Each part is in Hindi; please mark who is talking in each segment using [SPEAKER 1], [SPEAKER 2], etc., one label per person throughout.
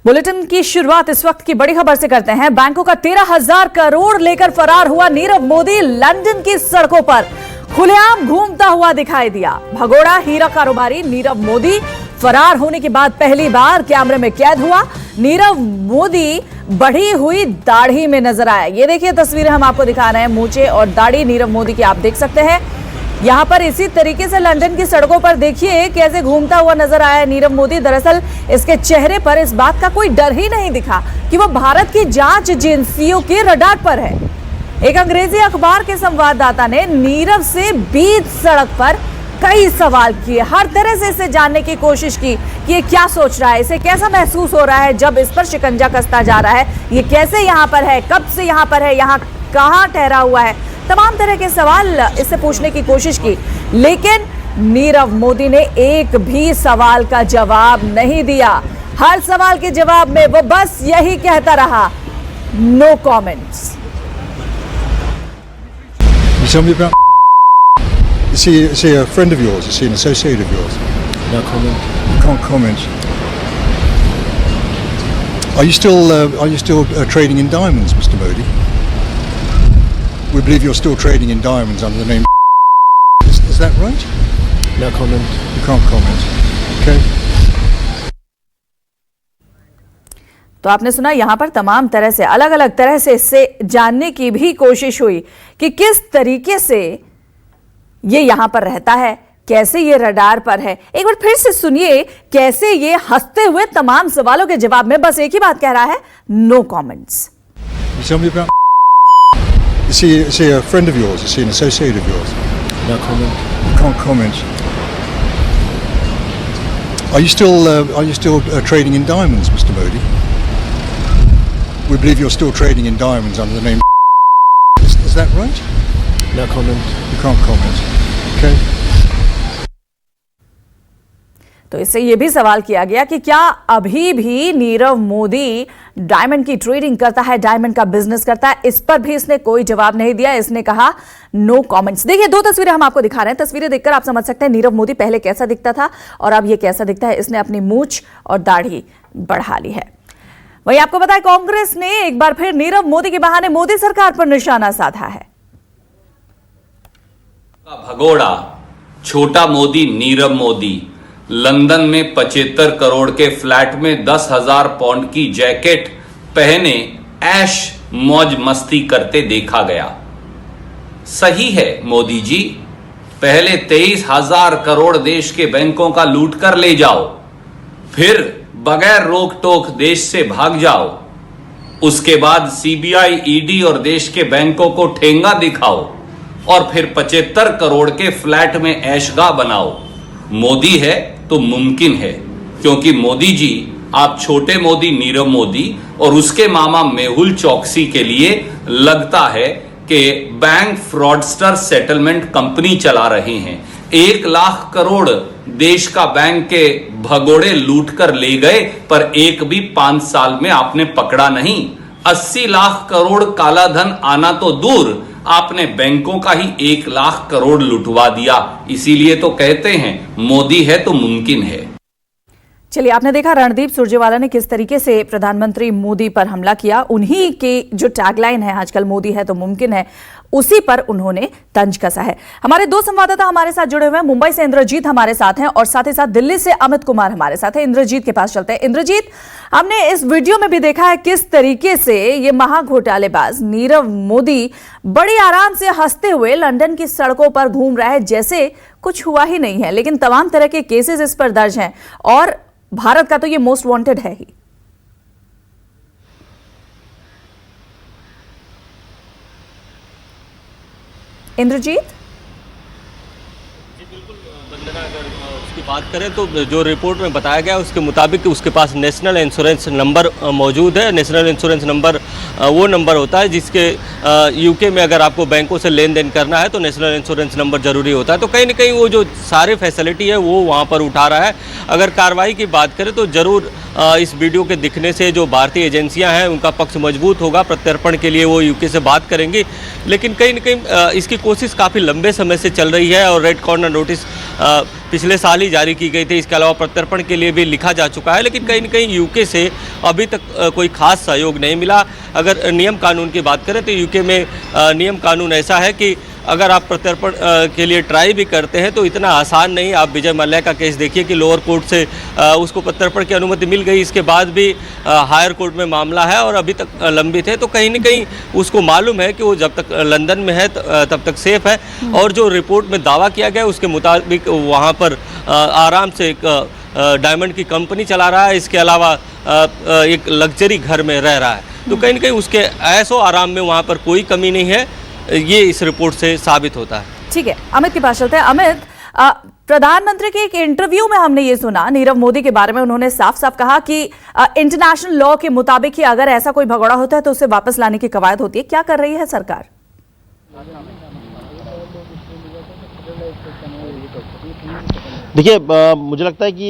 [SPEAKER 1] बुलेटिन की शुरुआत इस वक्त की बड़ी खबर से करते हैं। बैंकों का 13,000 करोड़ लेकर फरार हुआ नीरव मोदी लंदन की सड़कों पर खुलेआम घूमता हुआ दिखाई दिया। भगोड़ा हीरा कारोबारी नीरव मोदी फरार होने के बाद पहली बार कैमरे में कैद हुआ। नीरव मोदी बढ़ी हुई दाढ़ी में नजर आया। ये देखिए तस्वीरें हम आपको दिखा रहे हैं, मूंछें और दाढ़ी नीरव मोदी की आप देख सकते हैं। यहाँ पर इसी तरीके से लंदन की सड़कों पर देखिए कैसे घूमता हुआ नजर आया नीरव मोदी। दरअसल इसके चेहरे पर इस बात का कोई डर ही नहीं दिखा कि वो भारत की जांच एजेंसियों के रडार पर है। एक अंग्रेजी अखबार के संवाददाता ने नीरव से बीच सड़क पर कई सवाल किए, हर तरह से इसे जानने की कोशिश की कि ये क्या सोच रहा है, इसे कैसा महसूस हो रहा है जब इस पर शिकंजा कसता जा रहा है, ये कैसे यहाँ पर है, कब से यहाँ पर है, यहाँ कहाँ ठहरा हुआ है। तमाम तरह के सवाल इससे पूछने की कोशिश की, लेकिन नीरव मोदी ने एक भी सवाल का जवाब नहीं दिया। हर सवाल के जवाब में वो बस यही कहता रहा, no comments.
[SPEAKER 2] Is he a friend of yours? Is he an associate of yours?
[SPEAKER 3] No comment.
[SPEAKER 2] You can't comment. Are you still trading in diamonds, Mr. Modi? We believe you're still trading in diamonds under the name. Is that right?
[SPEAKER 3] No comment.
[SPEAKER 2] You can't comment. Okay.
[SPEAKER 1] तो आपने सुना, यहां पर तमाम तरह से अलग अलग तरह से इससे जानने की भी कोशिश हुई कि किस तरीके से ये यहां पर रहता है, कैसे ये रडार पर है। एक बार फिर से सुनिए कैसे ये हंसते हुए तमाम सवालों के जवाब में बस एक ही बात कह रहा है, no comments.
[SPEAKER 2] Is he a friend of yours? Is he an associate of yours?
[SPEAKER 3] No comment.
[SPEAKER 2] You can't comment. Are you still trading in diamonds, Mr. Modi? We believe you're still trading in diamonds under the name. Is that right?
[SPEAKER 3] No comment.
[SPEAKER 2] You can't comment. Okay.
[SPEAKER 1] तो इससे यह भी सवाल किया गया कि क्या अभी भी नीरव मोदी डायमंड की ट्रेडिंग करता है, डायमंड का बिजनेस करता है। इस पर भी इसने कोई जवाब नहीं दिया। इसने कहा नो कमेंट्स। देखिए दो तस्वीरें हम आपको दिखा रहे हैं। तस्वीरें देखकर आप समझ सकते हैं नीरव मोदी पहले कैसा दिखता था और अब ये कैसा दिखता है। इसने अपनी मूंछ और दाढ़ी बढ़ा ली है। वहीं आपको पता है कांग्रेस ने एक बार फिर नीरव मोदी के बहाने मोदी सरकार पर निशाना साधा है।
[SPEAKER 4] भगोड़ा छोटा मोदी नीरव मोदी लंदन में 75 करोड़ के फ्लैट में 10,000 पाउंड की जैकेट पहने ऐश मौज मस्ती करते देखा गया। सही है मोदी जी, पहले 23,000 करोड़ देश के बैंकों का लूट कर ले जाओ, फिर बगैर रोक टोक देश से भाग जाओ, उसके बाद सीबीआई, ईडी और देश के बैंकों को ठेंगा दिखाओ और फिर 75 करोड़ के फ्लैट में ऐशगाह बनाओ। मोदी है तो मुमकिन है, क्योंकि मोदी जी आप छोटे मोदी नीरव मोदी और उसके मामा मेहुल चौकसी के लिए लगता है कि बैंक फ्रॉडस्टर सेटलमेंट कंपनी चला रहे हैं। 1 लाख करोड़ देश का बैंक के भगोड़े लूट कर ले गए, पर एक भी 5 साल में आपने पकड़ा नहीं। 80 लाख करोड़ काला धन आना तो दूर, आपने बैंकों का ही 1 लाख करोड़ लुटवा दिया। इसीलिए तो कहते हैं मोदी है तो मुमकिन है।
[SPEAKER 1] चलिए, आपने देखा रणदीप सुरजेवाला ने किस तरीके से प्रधानमंत्री मोदी पर हमला किया। उन्हीं की जो टैगलाइन है आजकल, मोदी है तो मुमकिन है, उसी पर उन्होंने तंज कसा है। हमारे 2 संवाददाता हमारे साथ जुड़े हुए हैं। मुंबई से इंद्रजीत हमारे साथ हैं और साथ ही साथ दिल्ली से अमित कुमार हमारे साथ हैं। इंद्रजीत के पास चलते हैं। इंद्रजीत, हमने इस वीडियो में भी देखा है किस तरीके से ये महाघोटालेबाज नीरव मोदी बड़ी आराम से हंसते हुए लंदन की सड़कों पर घूम रहा है, जैसे कुछ हुआ ही नहीं है। लेकिन तमाम तरह के केसेस इस पर दर्ज हैं और भारत का तो ये मोस्ट वांटेड है ही। इंद्रजीत
[SPEAKER 3] जी बिल्कुल वंदना, अगर उसकी बात करें तो जो रिपोर्ट में बताया गया उसके मुताबिक उसके पास नेशनल इंश्योरेंस नंबर मौजूद है। नेशनल इंश्योरेंस नंबर वो नंबर होता है जिसके यूके में अगर आपको बैंकों से लेन देन करना है तो नेशनल इंश्योरेंस नंबर जरूरी होता है। तो कहीं ना कहीं वो जो सारे फैसिलिटी है वो वहाँ पर उठा रहा है। अगर कार्रवाई की बात करें तो ज़रूर इस वीडियो के दिखने से जो भारतीय एजेंसियां हैं उनका पक्ष मजबूत होगा। प्रत्यर्पण के लिए वो यूके से बात करेंगी, लेकिन कहीं ना कहीं इसकी कोशिश काफ़ी लंबे समय से चल रही है और रेड कॉर्नर नोटिस पिछले साल ही जारी की गई थी। इसके अलावा प्रत्यर्पण के लिए भी लिखा जा चुका है, लेकिन कहीं न कहीं यूके से अभी तक कोई खास सहयोग नहीं मिला। अगर नियम कानून की बात करें तो यूके में नियम कानून ऐसा है कि अगर आप प्रत्यर्पण के लिए ट्राई भी करते हैं तो इतना आसान नहीं। आप विजय मल्ल्या का केस देखिए कि लोअर कोर्ट से उसको प्रत्यर्पण की अनुमति मिल गई, इसके बाद भी हायर कोर्ट में मामला है और अभी तक लंबित है। तो कहीं न कहीं उसको मालूम है कि वो जब तक लंदन में है तब तक सेफ है, और जो रिपोर्ट में दावा किया गया उसके मुताबिक वहाँ पर आराम से एक डायमंड की कंपनी चला रहा है, इसके अलावा एक लग्जरी घर में रह रहा है। तो कहीं न कहीं उसके ऐशो आराम में वहाँ पर कोई कमी नहीं है, ये इस रिपोर्ट से साबित होता है।
[SPEAKER 1] ठीक है, अमित के पास चलते हैं। अमित, प्रधानमंत्री के एक इंटरव्यू में हमने ये सुना नीरव मोदी के बारे में, उन्होंने साफ साफ कहा कि इंटरनेशनल लॉ के मुताबिक ही अगर ऐसा कोई भगोड़ा होता है तो उसे वापस लाने की कवायद होती है। क्या कर रही है सरकार?
[SPEAKER 5] देखिए, मुझे लगता है कि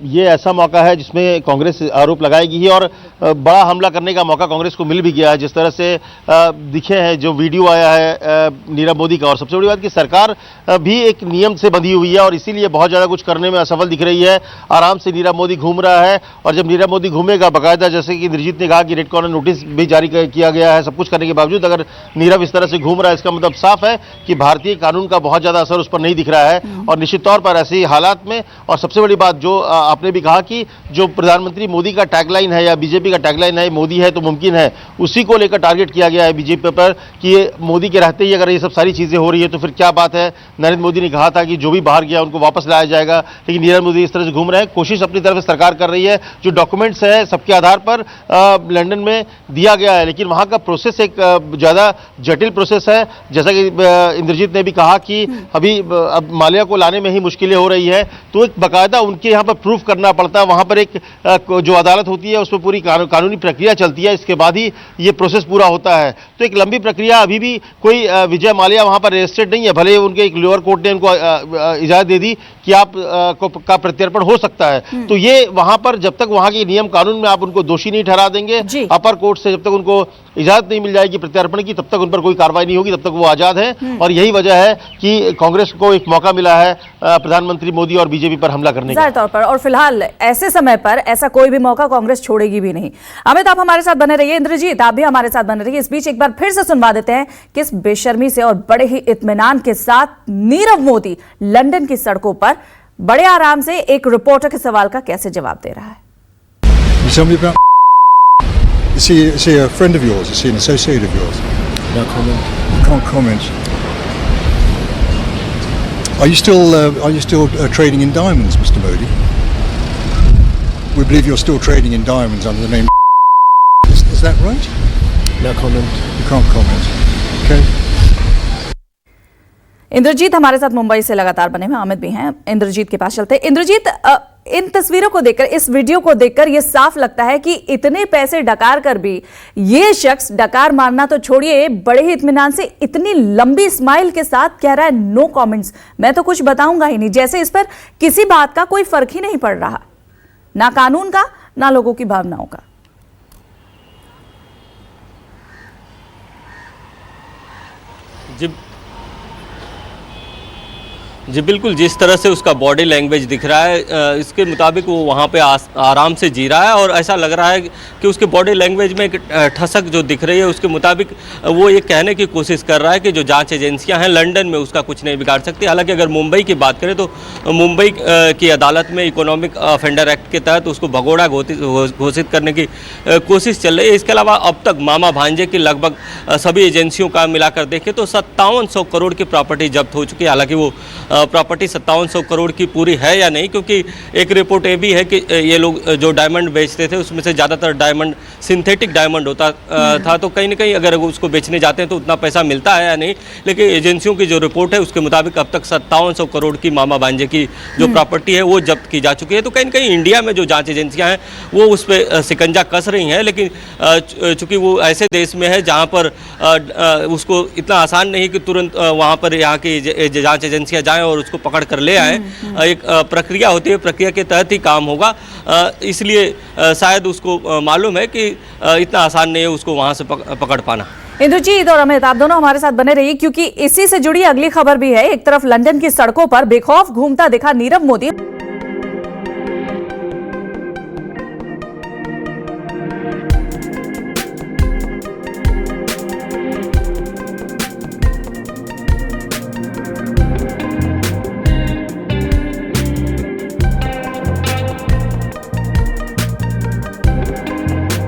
[SPEAKER 5] ये ऐसा मौका है जिसमें कांग्रेस आरोप लगाएगी ही, और बड़ा हमला करने का मौका कांग्रेस को मिल भी गया है। जिस तरह से दिखे हैं, जो वीडियो आया है नीरव मोदी का, और सबसे बड़ी बात कि सरकार भी एक नियम से बंधी हुई है और इसीलिए बहुत ज़्यादा कुछ करने में असफल दिख रही है। आराम से नीरव मोदी घूम रहा है, और जब नीरव मोदी घूमेगा बाकायदा, जैसे कि इंद्रजीत ने कहा कि रेड कॉर्नर नोटिस भी जारी किया गया है, सब कुछ करने के बावजूद अगर नीरव इस तरह से घूम रहा है, इसका मतलब साफ है कि भारतीय कानून का बहुत ज़्यादा असर उस पर नहीं दिख रहा है। और निश्चित तौर पर ऐसी हालात में, और सबसे बड़ी बात जो आपने भी कहा कि जो प्रधानमंत्री मोदी का टैगलाइन है या बीजेपी का टैगलाइन है, मोदी है तो मुमकिन है, उसी को लेकर टारगेट किया गया है बीजेपी पर कि ये मोदी के रहते ही अगर ये सब सारी चीजें हो रही है तो फिर क्या बात है। नरेंद्र मोदी ने कहा था कि जो भी बाहर गया उनको वापस लाया जाएगा, लेकिन नीरव मोदी इस तरह से घूम रहे हैं। कोशिश अपनी तरफ से सरकार कर रही है, जो डॉक्यूमेंट्स है सबके आधार पर लंदन में दिया गया है, लेकिन वहां का प्रोसेस एक ज्यादा जटिल प्रोसेस है। जैसा कि इंद्रजीत ने भी कहा कि अभी अब माल्या को लाने में ही मुश्किलें हो रही है, तो एक बाकायदा उनके यहाँ पर प्रूफ करना पड़ता है। वहाँ पर एक जो अदालत होती है उसमें पूरी कानूनी प्रक्रिया चलती है, इसके बाद ही ये प्रोसेस पूरा होता है। तो एक लंबी प्रक्रिया, अभी भी कोई विजय माल्या वहाँ पर रजिस्टर्ड नहीं है, भले उनके एक लोअर कोर्ट ने उनको इजाज़त दे दी कि आप का प्रत्यर्पण हो सकता है। तो ये वहाँ पर जब तक वहाँ के नियम कानून में आप उनको दोषी नहीं ठहरा देंगे, अपर कोर्ट से जब तक उनको इजाजत नहीं मिल जाएगी प्रत्यार्पण की, तब तक उन पर कोई कार्रवाई नहीं होगी, तब तक वो आजाद हैं। और यही वजह है कि कांग्रेस को एक मौका मिला है प्रधानमंत्री मोदी और बीजेपी पर हमला करने का
[SPEAKER 1] तौर पर। और फिलहाल ऐसे समय पर ऐसा कोई भी मौका कांग्रेस छोड़ेगी भी नहीं। अमित, आप हमारे साथ बने रहिए, इंद्रजीत आप भी हमारे साथ बने रहिए। इस बीच एक बार फिर से सुनवा देते हैं किस बेशर्मी से और बड़े ही इत्मीनान के साथ नीरव मोदी लंदन की सड़कों पर बड़े आराम से एक रिपोर्टर के सवाल का कैसे जवाब दे रहा है।
[SPEAKER 2] Is he a friend of yours? Is he an associate of yours?
[SPEAKER 6] No comment.
[SPEAKER 2] You can't comment. Are you still trading in diamonds, Mr. Modi? We believe you're still trading in diamonds under the name. Is that right?
[SPEAKER 6] No comment.
[SPEAKER 2] You can't comment. Okay.
[SPEAKER 1] Indrajit हमारे साथ मुंबई से लगातार बने हुए, अमित भी हैं। इंद्रजीत के पास चलते हैं। इंद्रजीत, इन तस्वीरों को देखकर, इस वीडियो को देखकर यह साफ लगता है कि इतने पैसे डकार कर भी ये शख्स डकार मारना तो छोड़िए, बड़े ही इत्मीनान से इतनी लंबी स्माइल के साथ कह रहा है नो कमेंट्स, मैं तो कुछ बताऊंगा ही नहीं, जैसे इस पर किसी बात का कोई फर्क ही नहीं पड़ रहा, ना कानून का ना लोगों की भावनाओं का।
[SPEAKER 3] जी बिल्कुल, जिस तरह से उसका बॉडी लैंग्वेज दिख रहा है इसके मुताबिक वो वहाँ पे आराम से जी रहा है, और ऐसा लग रहा है कि उसके बॉडी लैंग्वेज में एक ठसक जो दिख रही है उसके मुताबिक वो ये कहने की कोशिश कर रहा है कि जो जांच एजेंसियां हैं लंदन में उसका कुछ नहीं बिगाड़ सकती। हालांकि अगर मुंबई की बात करें तो मुंबई की अदालत में इकोनॉमिक ऑफेंडर एक्ट के तहत उसको भगोड़ा घोषित करने की कोशिश चल रही है। इसके अलावा अब तक मामा भांजे की लगभग सभी एजेंसियों का मिलाकर देखें तो 5700 करोड़ की प्रॉपर्टी जब्त हो चुकी है। हालांकि वो प्रॉपर्टी 5700 करोड़ की पूरी है या नहीं, क्योंकि एक रिपोर्ट ये भी है कि ये लोग जो डायमंड बेचते थे उसमें से ज़्यादातर डायमंड सिंथेटिक डायमंड होता था, तो कहीं ना कहीं अगर उसको बेचने जाते हैं तो उतना पैसा मिलता है या नहीं। लेकिन एजेंसियों की जो रिपोर्ट है उसके मुताबिक अब तक 5700 करोड़ की मामा भांजे की जो प्रॉपर्टी है वो जब्त की जा चुकी है। तो कहीं ना कहीं इंडिया में जो जाँच एजेंसियाँ हैं वो उस पर शिकंजा कस रही हैं, लेकिन चूँकि वो ऐसे देश में है जहाँ पर उसको इतना आसान नहीं कि तुरंत वहाँ पर यहाँ की जाँच एजेंसियाँ जाएँ और उसको पकड़ कर ले आए। एक प्रक्रिया होती है, प्रक्रिया के तहत ही काम होगा, इसलिए शायद उसको मालूम है कि इतना आसान नहीं है उसको वहाँ से पकड़ पाना।
[SPEAKER 1] इंद्रजीत और अमित, आप दोनों हमारे साथ बने रहिए क्योंकि इसी से जुड़ी अगली खबर भी है। एक तरफ लंदन की सड़कों पर बेखौफ घूमता दिखा नीरव मोदी।